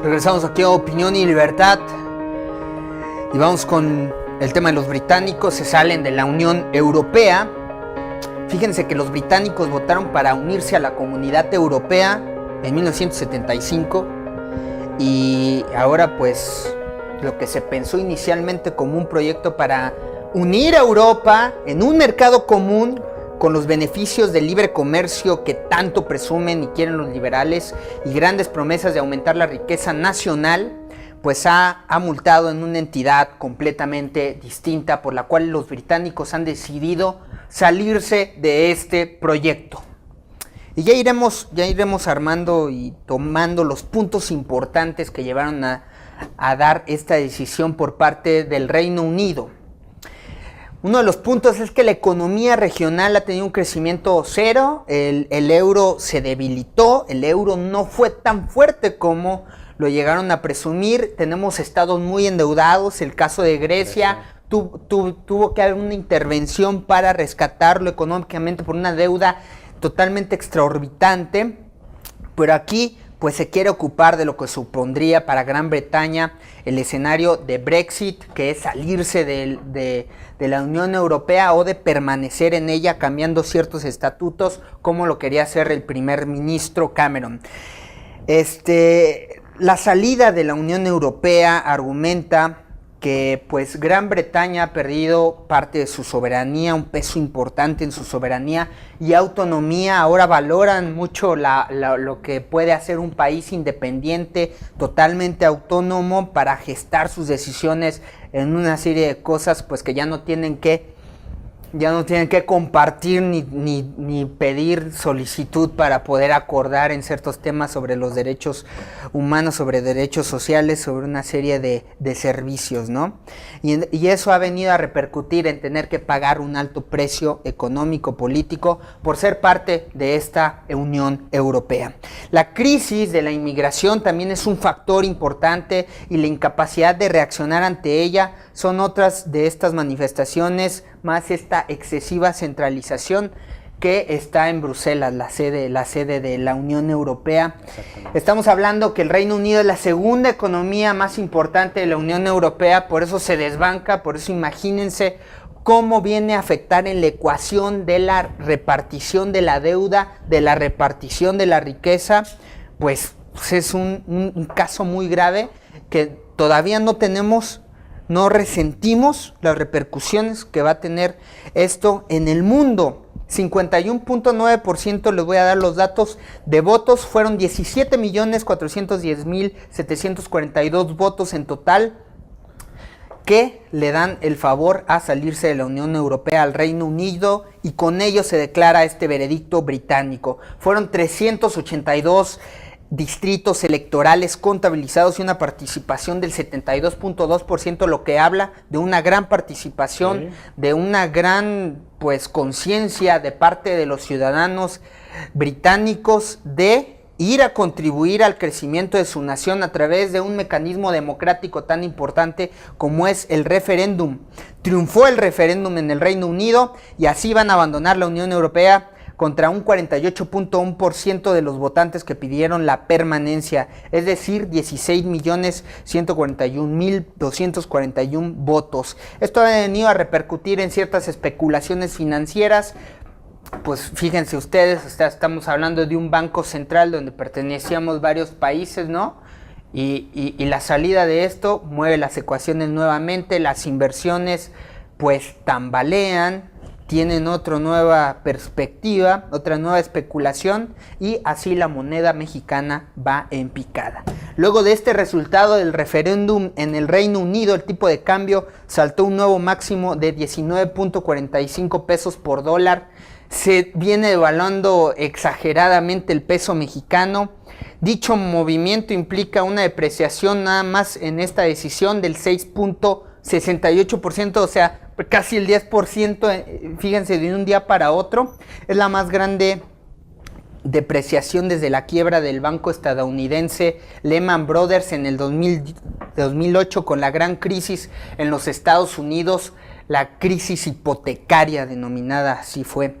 Regresamos aquí a Opinión y Libertad y vamos con el tema de los británicos. Se salen de la Unión Europea. Fíjense que los británicos votaron para unirse a la Comunidad Europea en 1975 y ahora pues lo que se pensó inicialmente como un proyecto para unir a Europa en un mercado común con los beneficios del libre comercio que tanto presumen y quieren los liberales y grandes promesas de aumentar la riqueza nacional, pues ha multado en una entidad completamente distinta, por la cual los británicos han decidido salirse de este proyecto. Y ya iremos armando y tomando los puntos importantes que llevaron a dar esta decisión por parte del Reino Unido. Uno de los puntos es que la economía regional ha tenido un crecimiento cero, el euro se debilitó, el euro no fue tan fuerte como lo llegaron a presumir, tenemos estados muy endeudados, el caso de Grecia tuvo que haber una intervención para rescatarlo económicamente por una deuda totalmente extraorbitante, pero aquí pues se quiere ocupar de lo que supondría para Gran Bretaña el escenario de Brexit, que es salirse de la Unión Europea o de permanecer en ella cambiando ciertos estatutos, como lo quería hacer el primer ministro Cameron. La salida de la Unión Europea argumenta que pues Gran Bretaña ha perdido parte de su soberanía, un peso importante en su soberanía y autonomía. Ahora valoran mucho lo que puede hacer un país independiente, totalmente autónomo, para gestar sus decisiones en una serie de cosas pues que ya no tienen que compartir ni pedir solicitud para poder acordar en ciertos temas sobre los derechos humanos, sobre derechos sociales, sobre una serie de servicios, ¿no? Y eso ha venido a repercutir en tener que pagar un alto precio económico, político, por ser parte de esta Unión Europea. La crisis de la inmigración también es un factor importante y la incapacidad de reaccionar ante ella son otras de estas manifestaciones, más esta excesiva centralización que está en Bruselas, la sede de la Unión Europea. Estamos hablando que el Reino Unido es la segunda economía más importante de la Unión Europea, por eso se desbanca, por eso imagínense cómo viene a afectar en la ecuación de la repartición de la deuda, de la repartición de la riqueza. Pues es un caso muy grave que todavía no resentimos las repercusiones que va a tener esto en el mundo. 51.9%, les voy a dar los datos de votos, fueron 17.410.742 votos en total que le dan el favor a salirse de la Unión Europea al Reino Unido, y con ello se declara este veredicto británico. Fueron 382 distritos electorales contabilizados y una participación del 72.2%, lo que habla de una gran participación, de una gran conciencia de parte de los ciudadanos británicos de ir a contribuir al crecimiento de su nación a través de un mecanismo democrático tan importante como es el referéndum. Triunfó el referéndum en el Reino Unido y así van a abandonar la Unión Europea contra un 48.1% de los votantes que pidieron la permanencia, es decir, 16.141.241 votos. Esto ha venido a repercutir en ciertas especulaciones financieras. Pues fíjense ustedes, estamos hablando de un banco central donde pertenecíamos varios países, ¿no? Y la salida de esto mueve las ecuaciones nuevamente, las inversiones pues tambalean, tienen otra nueva perspectiva, otra nueva especulación, y así la moneda mexicana va en picada. Luego de este resultado del referéndum en el Reino Unido, el tipo de cambio saltó un nuevo máximo de 19.45 pesos por dólar. Se viene devaluando exageradamente el peso mexicano. Dicho movimiento implica una depreciación nada más en esta decisión del 6.9%. 68%, o sea, casi el 10%, fíjense, de un día para otro. Es la más grande depreciación desde la quiebra del banco estadounidense Lehman Brothers en el 2008, con la gran crisis en los Estados Unidos, la crisis hipotecaria denominada así fue.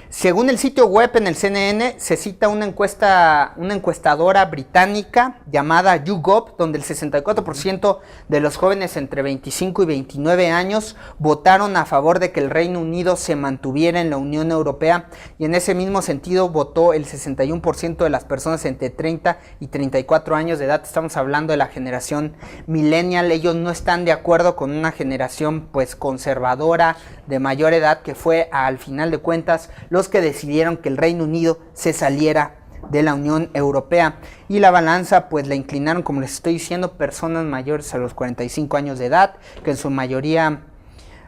Según el sitio web en el CNN, se cita una encuestadora británica llamada YouGov, donde el 64% de los jóvenes entre 25 y 29 años votaron a favor de que el Reino Unido se mantuviera en la Unión Europea, y en ese mismo sentido votó el 61% de las personas entre 30 y 34 años de edad. Estamos hablando de la generación millennial. Ellos no están de acuerdo con una generación pues conservadora de mayor edad, que fue al final de cuentas los que decidieron que el Reino Unido se saliera de la Unión Europea, y la balanza pues la inclinaron, como les estoy diciendo, personas mayores a los 45 años de edad, que en su mayoría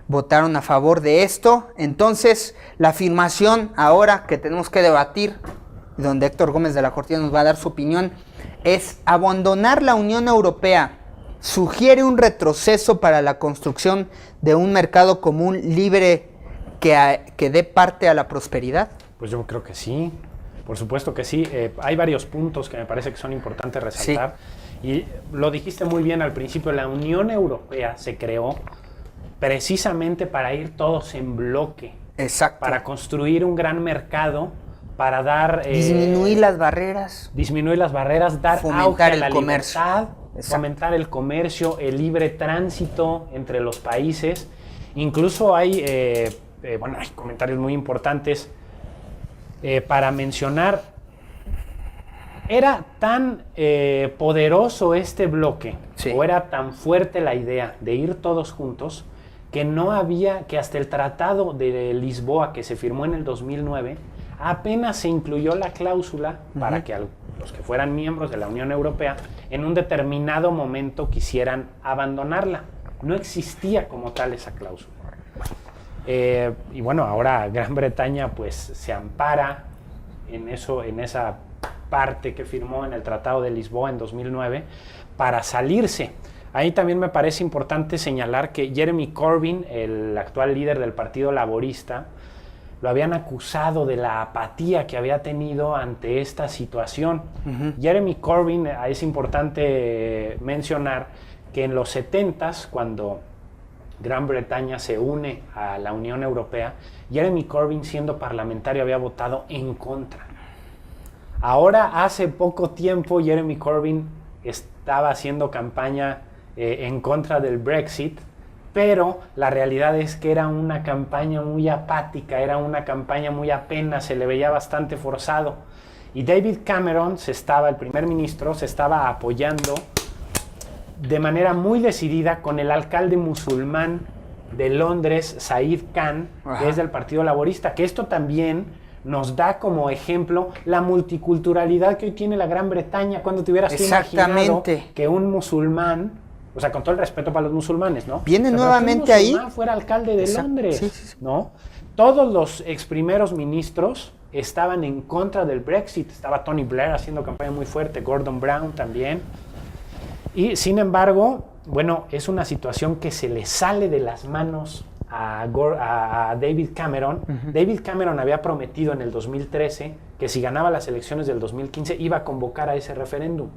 votaron a favor de esto. Entonces la afirmación ahora que tenemos que debatir, donde Héctor Gómez de la Cortina nos va a dar su opinión, es: abandonar la Unión Europea sugiere un retroceso para la construcción de un mercado común libre que dé parte a la prosperidad. Pues yo creo que sí, por supuesto que sí. Hay varios puntos que me parece que son importantes resaltar. Sí. Y lo dijiste muy bien al principio, la Unión Europea se creó precisamente para ir todos en bloque. Exacto. Para construir un gran mercado, para dar... disminuir las barreras. Disminuir las barreras, dar auge a la libertad, fomentar el comercio, el libre tránsito entre los países. Incluso hay, hay comentarios muy importantes para mencionar. Era tan poderoso este bloque, sí, o era tan fuerte la idea de ir todos juntos, que no había, que hasta el Tratado de Lisboa, que se firmó en el 2009, apenas se incluyó la cláusula para que los que fueran miembros de la Unión Europea en un determinado momento quisieran abandonarla. No existía como tal esa cláusula. Y bueno, ahora Gran Bretaña pues se ampara en esa parte que firmó en el Tratado de Lisboa en 2009 para salirse. Ahí también me parece importante señalar que Jeremy Corbyn, el actual líder del Partido Laborista, lo habían acusado de la apatía que había tenido ante esta situación. Jeremy Corbyn, es importante mencionar que en los 70s, cuando Gran Bretaña se une a la Unión Europea, Jeremy Corbyn, siendo parlamentario, había votado en contra. Ahora, hace poco tiempo, Jeremy Corbyn estaba haciendo campaña en contra del Brexit, pero la realidad es que era una campaña muy apática, era una campaña muy apenas, se le veía bastante forzado. Y David Cameron, el primer ministro, se estaba apoyando de manera muy decidida con el alcalde musulmán de Londres, Said Khan, que es del Partido Laborista, que esto también nos da como ejemplo la multiculturalidad que hoy tiene la Gran Bretaña. Cuando te hubieras imaginado que un musulmán, o sea, con todo el respeto para los musulmanes, ¿no? Viene nuevamente ahí. Que un musulmán fuera alcalde de Londres, ¿no? Todos los ex primeros ministros estaban en contra del Brexit. Estaba Tony Blair haciendo campaña muy fuerte, Gordon Brown también. Y sin embargo, bueno, es una situación que se le sale de las manos a David Cameron. David Cameron había prometido en el 2013 que si ganaba las elecciones del 2015 iba a convocar a ese referéndum.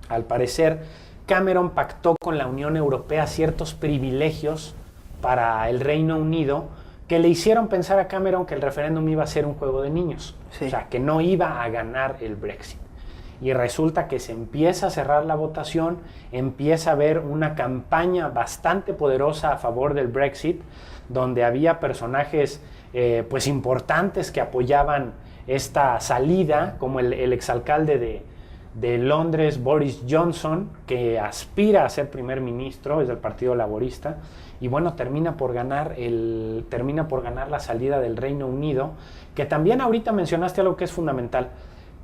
Al parecer, Cameron pactó con la Unión Europea ciertos privilegios para el Reino Unido que le hicieron pensar a Cameron que el referéndum iba a ser un juego de niños. Sí. O sea, que no iba a ganar el Brexit. Y resulta que se empieza a cerrar la votación, empieza a haber una campaña bastante poderosa a favor del Brexit, donde había personajes pues importantes que apoyaban esta salida, como el exalcalde de Londres, Boris Johnson, que aspira a ser primer ministro, es del Partido Laborista, y bueno, termina por ganar la salida del Reino Unido, que también ahorita mencionaste algo que es fundamental.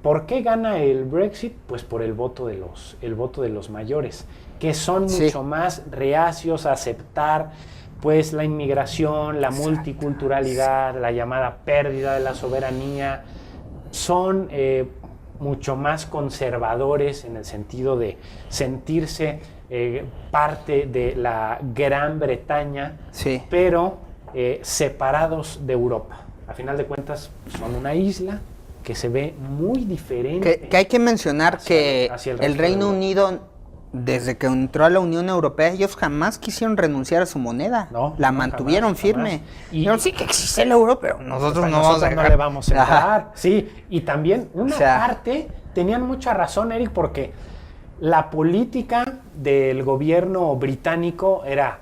¿Por qué gana el Brexit? Pues por el voto de los mayores, que son mucho más reacios a aceptar pues la inmigración, la multiculturalidad, la llamada pérdida de la soberanía. Son mucho más conservadores en el sentido de sentirse parte de la Gran Bretaña, sí, pero separados de Europa. A final de cuentas, son una isla que se ve muy diferente. Que hay que mencionar que el Reino Unido, desde que entró a la Unión Europea, ellos jamás quisieron renunciar a su moneda. La mantuvieron firme. Y sí que existe el euro, pero nosotros no le vamos a entrar. Sí, y también una parte, tenían mucha razón, Eric, porque la política del gobierno británico era...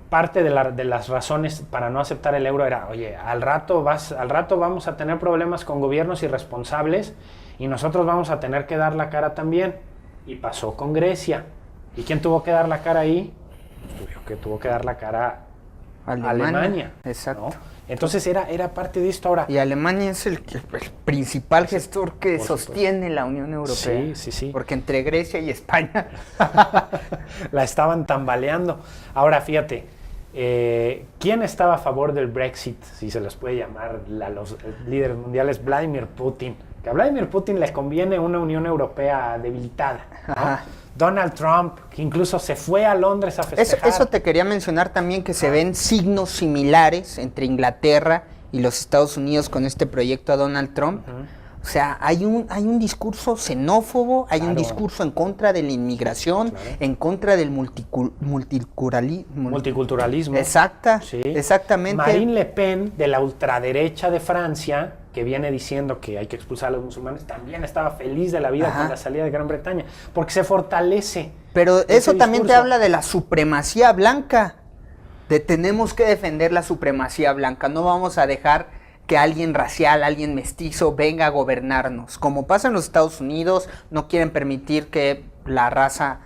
parte de las razones para no aceptar el euro era, oye, al rato vamos a tener problemas con gobiernos irresponsables y nosotros vamos a tener que dar la cara también. Y pasó con Grecia. ¿Y quién tuvo que dar la cara ahí? Que tuvo que dar la cara Alemania. Exacto. ¿No? Entonces era parte de esto ahora. Y Alemania es el principal gestor que sostiene la Unión Europea. Sí. Porque entre Grecia y España la estaban tambaleando. Ahora, fíjate, ¿quién estaba a favor del Brexit? Si se les puede llamar los líderes mundiales. Vladimir Putin. Que a Vladimir Putin le conviene una Unión Europea debilitada, ¿no? Donald Trump, que incluso se fue a Londres a festejar. Eso te quería mencionar también, que se ven signos similares entre Inglaterra y los Estados Unidos con este proyecto a Donald Trump. O sea, hay un discurso xenófobo, hay un discurso en contra de la inmigración, en contra del multiculturalismo. Exactamente. Marine Le Pen, de la ultraderecha de Francia, que viene diciendo que hay que expulsar a los musulmanes, también estaba feliz de la vida con la salida de Gran Bretaña, porque se fortalece. Pero eso también te habla de la supremacía blanca, de tenemos que defender la supremacía blanca, no vamos a dejar que alguien racial, alguien mestizo venga a gobernarnos. Como pasa en los Estados Unidos, no quieren permitir que la raza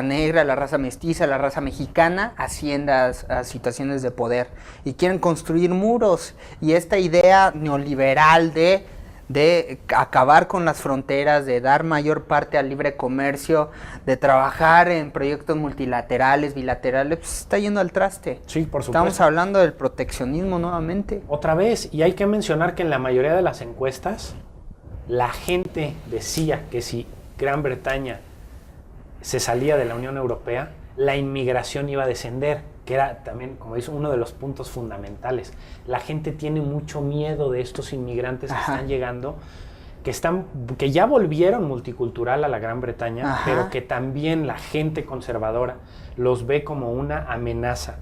negra, la raza mestiza, la raza mexicana ascienda a situaciones de poder. Y quieren construir muros. Y esta idea neoliberal de acabar con las fronteras, de dar mayor parte al libre comercio, de trabajar en proyectos multilaterales, bilaterales, pues está yendo al traste. Sí, por supuesto. Estamos hablando del proteccionismo nuevamente. Otra vez, y hay que mencionar que en la mayoría de las encuestas, la gente decía que si Gran Bretaña se salía de la Unión Europea, la inmigración iba a descender, que era también, como dice, uno de los puntos fundamentales. La gente tiene mucho miedo de estos inmigrantes que están llegando, que ya volvieron multicultural a la Gran Bretaña, pero que también la gente conservadora los ve como una amenaza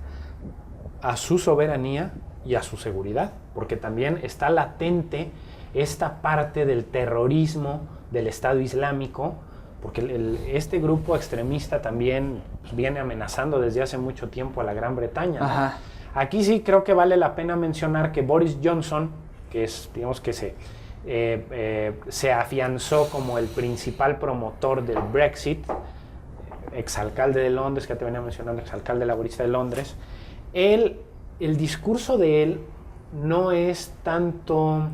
a su soberanía y a su seguridad, porque también está latente esta parte del terrorismo del Estado Islámico, porque este grupo extremista también viene amenazando desde hace mucho tiempo a la Gran Bretaña, ¿no? Aquí sí creo que vale la pena mencionar que Boris Johnson, que es, digamos que se afianzó como el principal promotor del Brexit, exalcalde de Londres, que te venía mencionando, exalcalde laborista de Londres, el discurso de él no es tanto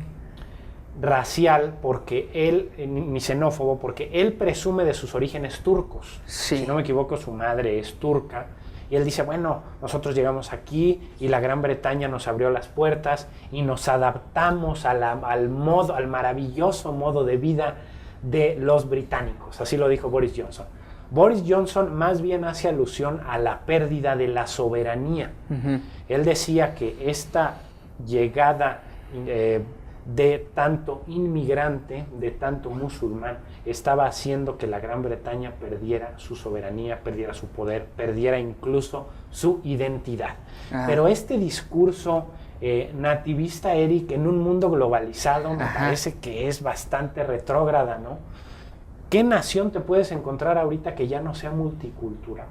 racial, porque él, ni xenófobo, porque él presume de sus orígenes turcos. Si no me equivoco, su madre es turca, y él dice, bueno, nosotros llegamos aquí y la Gran Bretaña nos abrió las puertas y nos adaptamos al maravilloso modo de vida de los británicos. Así lo dijo Boris Johnson. Boris Johnson más bien hace alusión a la pérdida de la soberanía. Él decía que esta llegada de tanto inmigrante, de tanto musulmán, estaba haciendo que la Gran Bretaña perdiera su soberanía, perdiera su poder, perdiera incluso su identidad. Pero este discurso nativista, Eric, en un mundo globalizado, me parece que es bastante retrógrada, ¿no? ¿Qué nación te puedes encontrar ahorita que ya no sea multicultural?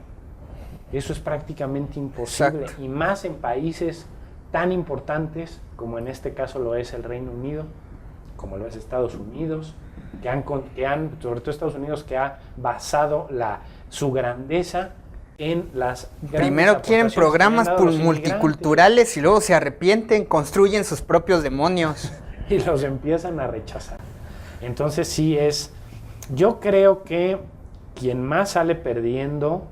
Eso es prácticamente imposible. Y más en países tan importantes como en este caso lo es el Reino Unido, como lo es Estados Unidos, que han sobre todo Estados Unidos, que ha basado su grandeza en las grandes primero quieren programas multiculturales y luego se arrepienten, construyen sus propios demonios. Y los empiezan a rechazar. Entonces sí yo creo que quien más sale perdiendo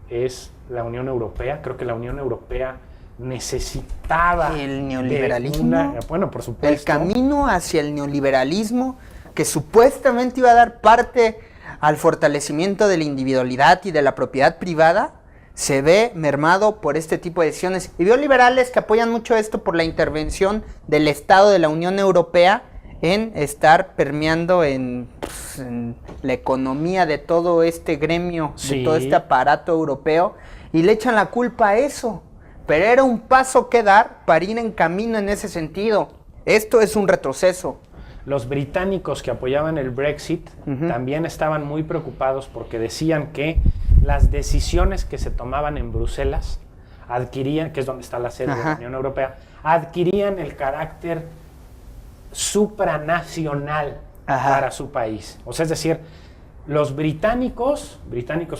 es la Unión Europea. Creo que la Unión Europea necesitaba el neoliberalismo, bueno, por supuesto, el camino hacia el neoliberalismo, que supuestamente iba a dar parte al fortalecimiento de la individualidad y de la propiedad privada, se ve mermado por este tipo de decisiones. Y veo liberales que apoyan mucho esto por la intervención del Estado de la Unión Europea en estar permeando en la economía de todo este gremio, de todo este aparato europeo, y le echan la culpa a eso. Pero era un paso que dar para ir en camino en ese sentido. Esto es un retroceso. Los británicos que apoyaban el Brexit también estaban muy preocupados porque decían que las decisiones que se tomaban en Bruselas adquirían, que es donde está la sede de la Unión Europea, adquirían el carácter supranacional para su país. O sea, es decir, los británicos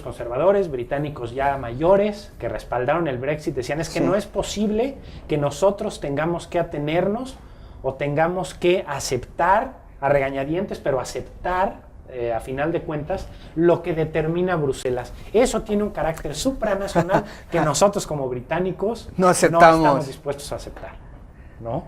conservadores, británicos ya mayores, que respaldaron el Brexit, decían, es que no es posible que nosotros tengamos que atenernos o tengamos que aceptar, a regañadientes, pero aceptar, a final de cuentas, lo que determina Bruselas. Eso tiene un carácter supranacional que nosotros como británicos no estamos dispuestos a aceptar, ¿no?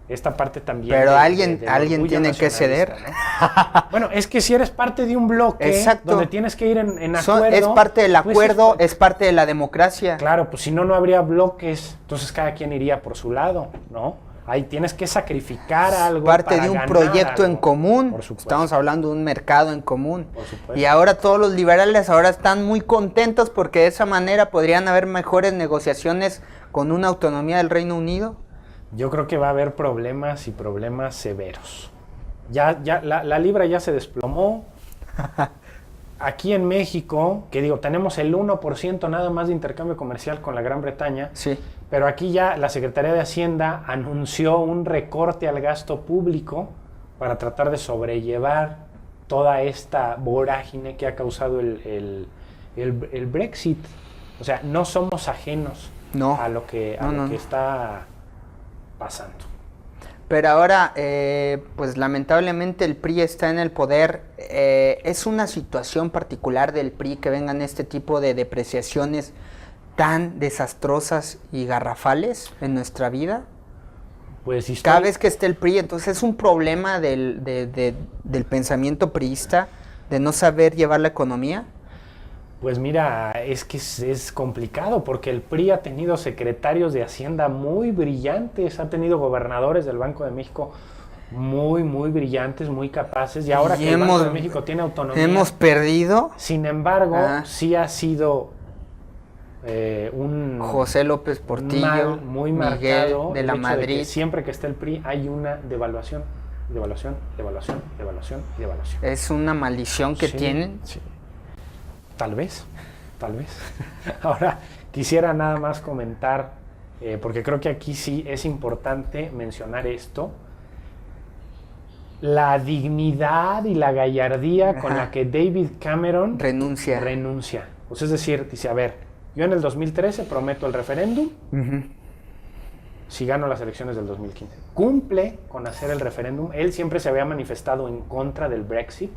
Esta parte también. Pero alguien tiene que ceder. ¿No? Bueno, es que si eres parte de un bloque donde tienes que ir en acuerdo. Es parte del acuerdo, es parte de la democracia. Claro, pues si no, no habría bloques. Entonces cada quien iría por su lado, ¿no? Ahí tienes que sacrificar algo. Parte de un proyecto en común. Estamos hablando de un mercado en común. Y ahora todos los liberales ahora están muy contentos porque de esa manera podrían haber mejores negociaciones con una autonomía del Reino Unido. Yo creo que va a haber problemas y problemas severos. Ya la libra ya se desplomó. Aquí en México, que digo, tenemos el 1% nada más de intercambio comercial con la Gran Bretaña, sí. Pero aquí ya la Secretaría de Hacienda anunció un recorte al gasto público para tratar de sobrellevar toda esta vorágine que ha causado el Brexit. O sea, no somos ajenos a lo que está pasando. Pero ahora, pues lamentablemente el PRI está en el poder. ¿Es una situación particular del PRI que vengan este tipo de depreciaciones tan desastrosas y garrafales en nuestra vida? Pues cada vez que esté el PRI, entonces es un problema del pensamiento priista de no saber llevar la economía. Pues mira, es que es complicado porque el PRI ha tenido secretarios de Hacienda muy brillantes, ha tenido gobernadores del Banco de México muy, muy brillantes, muy capaces, y ahora que el Banco de México tiene autonomía... ¿Hemos perdido? Sin embargo, sí ha sido un... José López Portillo, muy marcado de la Madrid. De que siempre que está el PRI hay una devaluación. Es una maldición que tienen. Sí. Tal vez. Ahora, quisiera nada más comentar, porque creo que aquí sí es importante mencionar esto, la dignidad y la gallardía con la que David Cameron renuncia. O sea, es decir, dice, a ver, yo en el 2013 prometo el referéndum, si gano las elecciones del 2015. Cumple con hacer el referéndum. Él siempre se había manifestado en contra del Brexit.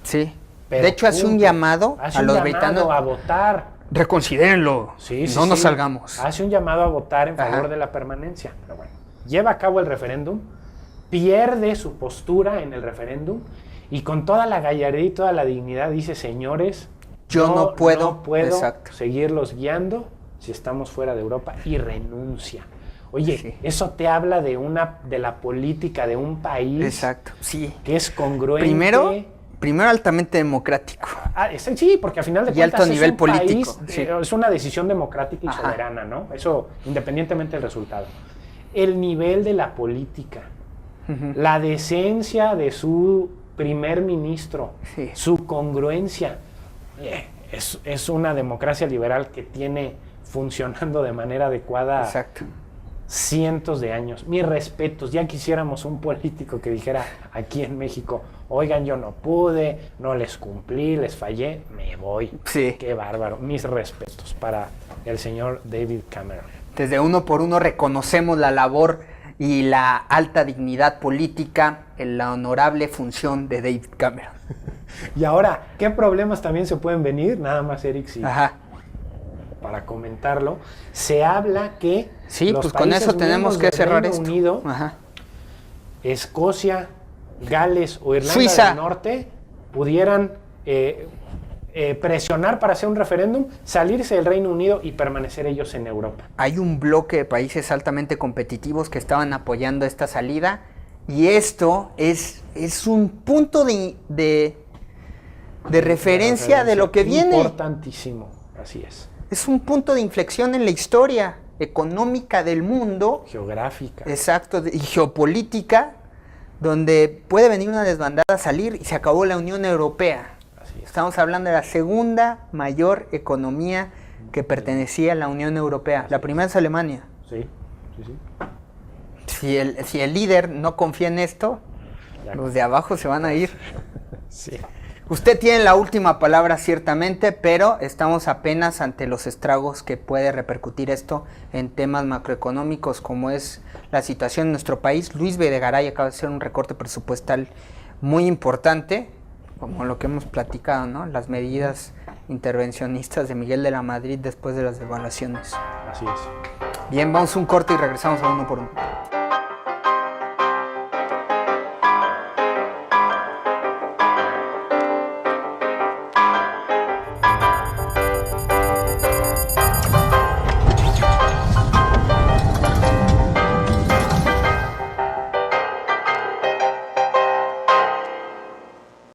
Sí. De hecho, hace un llamado a los británicos a votar. Reconsidérenlo. No nos salgamos. Hace un llamado a votar en favor de la permanencia. Pero bueno, lleva a cabo el referéndum, pierde su postura en el referéndum y con toda la gallardía y toda la dignidad dice, señores, yo no puedo seguirlos guiando si estamos fuera de Europa, y renuncia. Oye, eso te habla de la política de un país que es congruente. Primero altamente democrático. Sí, porque al final de cuentas alto nivel político. Es una decisión democrática y soberana, ¿no? Eso independientemente del resultado. El nivel de la política, la decencia de su primer ministro, su congruencia. Es una democracia liberal que tiene funcionando de manera adecuada cientos de años. Mis respetos, ya quisiéramos un político que dijera aquí en México, oigan, yo no pude, no les cumplí, les fallé, me voy. Qué bárbaro. Mis respetos para el señor David Cameron. Desde Uno por Uno reconocemos la labor y la alta dignidad política en la honorable función de David Cameron. Y ahora, ¿qué problemas también se pueden venir? Nada más, Eric, para comentarlo. Se habla que los con eso tenemos que cerrar Reino esto. Unido, Escocia, Gales o Irlanda del Norte pudieran presionar para hacer un referéndum, salirse del Reino Unido y permanecer ellos en Europa. Hay un bloque de países altamente competitivos que estaban apoyando esta salida y esto es un punto de referencia de lo que viene. Importantísimo, así es. Es un punto de inflexión en la historia económica del mundo. Geográfica. Exacto, y geopolítica, donde puede venir una desbandada, salir y se acabó la Unión Europea. Estamos hablando de la segunda mayor economía que pertenecía a la Unión Europea. La primera es Alemania. Sí, sí, sí. Si el líder no confía en esto, los de abajo se van a ir. Sí. Usted tiene la última palabra ciertamente, pero estamos apenas ante los estragos que puede repercutir esto en temas macroeconómicos como es la situación en nuestro país. Luis Videgaray acaba de hacer un recorte presupuestal muy importante, como lo que hemos platicado, ¿no? Las medidas intervencionistas de Miguel de la Madrid después de las devaluaciones. Así es. Bien, vamos a un corte y regresamos a Uno por Uno.